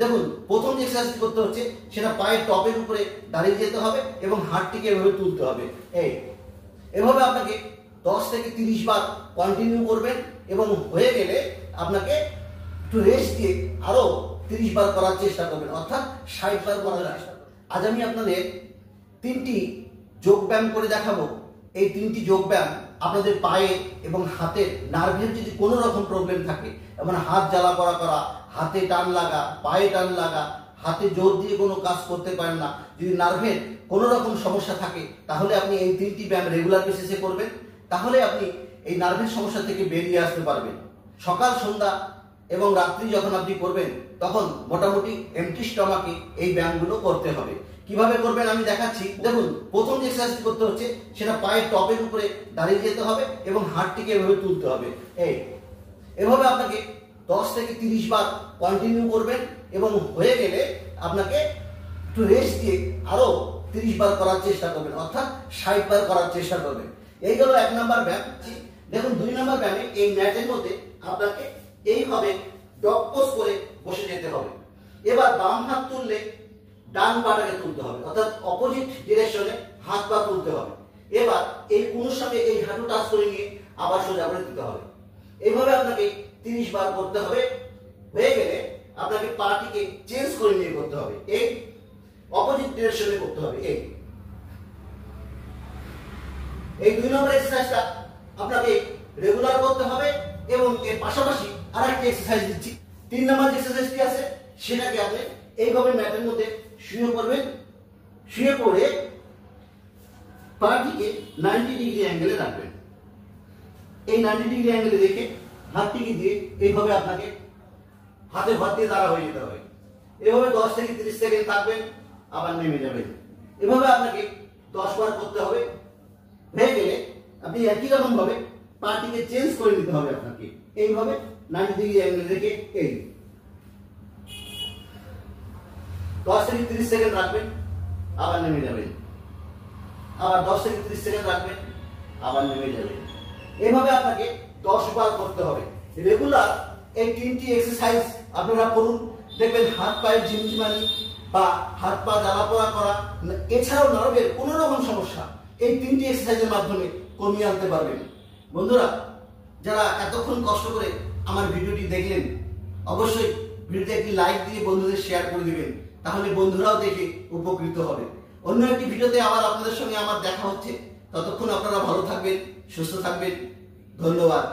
দেখুন, প্রথম যে এক্সারসাইজ করতে হচ্ছে সেটা পায়ের টপের উপরে দাঁড়িয়ে যেতে হবে এবং হাতটিকে এভাবে তুলতে হবে। এভাবে আপনাকে 10 থেকে 30 বার কন্টিনিউ করবেন এবং হয়ে গেলে আপনাকে একটু রেস্ট দিয়ে আরো 30 বার করার চেষ্টা করবেন, অর্থাৎ 60 বার করার চেষ্টা করবেন। আজ আমি আপনাদের 3টি যোগ ব্যায়াম করে দেখাবো। এই 3টি যোগ ব্যায়াম আপনাদের পায়ে এবং হাতের নার্ভের যদি কোনো রকম প্রবলেম থাকে, যেমন হাত জ্বালা পড়া করা, হাতে টান লাগা, পায়ে টান লাগা, হাতে জোর দিয়ে কোনো কাজ করতে পারেন না, যদি নার্ভের কোনো রকম সমস্যা থাকে, তাহলে আপনি এই 3টি ব্যায়াম রেগুলার বেসিসে করবেন। তাহলে আপনি এই নার্ভের সমস্যা থেকে বেরিয়ে আসতে পারবেন। সকাল, সন্ধ্যা এবং রাত্রি যখন আপনি করবেন তখন মোটামুটি এমটি স্টমাকে এই ব্যায়ামগুলো করতে হবে। কিভাবে করবেন আমি দেখাচ্ছি। দেখুন, প্রথম যে এক্সারসাইজ করতে হচ্ছে সেটা পায়ের টপের উপরে দাঁড়িয়ে যেতে হবে এবং হাতটিকে এভাবে তুলতে হবে। এভাবে আপনাকে 10 থেকে 30 বার কন্টিনিউ করবেন এবং হয়ে গেলে আপনাকে একটু রেস্ট দিয়ে আরো 30 বার করার চেষ্টা করবেন, অর্থাৎ 60 বার করার চেষ্টা করবেন। এই হলো 1 নম্বর ব্যায়াম। দেখুন, 2 নম্বর ব্যায়ামে এই ম্যাটের মধ্যে আপনাকে এইভাবে ডগ পোজ করে বসে যেতে হবে। এবার বাম হাত তুললে ডান পাটাকে তুলতে হবে, অর্থাৎ অপোজিট ডিরেকশনে হাত পা তুলতে হবে। এবার এই কোণের সঙ্গে এই হাঁটু টাচ করে নিয়ে আবার সোজা করে দিতে হবে। এইভাবে আপনাকে 30 বার করতে হবে। হয়ে গেলে আপনাকে পাটিকে চেঞ্জ করে নিয়ে করতে হবে, এই অপোজিট ডিরেকশনে করতে হবে। এই 2 নম্বর এক্সারসাইজটা আপনাকে রেগুলার করতে হবে এবং এর পাশাপাশি আরেকটি এক্সারসাইজ দিচ্ছি। 3 নম্বর যে এক্সারসাইজটি আছে সেটাকে আপনি এইভাবে ম্যাটের মধ্যে শুয়ে পড়বেন। শুয়ে পড়ে পাটিকে 90 ডিগ্রি অ্যাঙ্গেলে রাখবেন। এই 90 ডিগ্রি অ্যাঙ্গেলে রেখে হাতটিকে দিয়ে এইভাবে আপনাকে হাতে ভর দিয়ে দাঁড়া হয়ে যেতে হবে। এভাবে 10 থেকে 30 সেকেন্ড থাকবেন, আবার নেমে যাবেন। এভাবে আপনাকে 10 বার করতে হবে। হয়ে গেলে আপনি একই রকম ভাবে পাটিকে চেঞ্জ করে নিতে হবে আপনাকে, এইভাবে 90 ডিগ্রি অ্যাঙ্গেল রেখে 10 থেকে 30 সেকেন্ড রাখবেন, আবার নেমে যাবেন। আবার 10 থেকে 30 সেকেন্ড রাখবেন, আবার নেমে যাবেন। এইভাবে আপনাকে 10 বার করতে হবে। রেগুলার এই 3টি এক্সারসাইজ আপনারা করুন, দেখবেন হাত পায়ের ঝিমঝিমানি বা হাত পা জ্বালা পোড়া করা, এছাড়াও নার্ভের কোনো রকম সমস্যা এই 3টি এক্সারসাইজের মাধ্যমে কমিয়ে আনতে পারবেন। বন্ধুরা, যারা এতক্ষণ কষ্ট করে আমার ভিডিওটি দেখলেন, অবশ্যই ভিডিওতে একটি লাইক দিয়ে বন্ধুদের শেয়ার করে দিবেন, তাহলে বন্ধুরাও দেখে উপকৃত হবে। অন্য একটি ভিডিওতে আবার আপনাদের সঙ্গে আমার দেখা হচ্ছে। ততক্ষণ আপনারা ভালো থাকবেন, সুস্থ থাকবেন। ধন্যবাদ।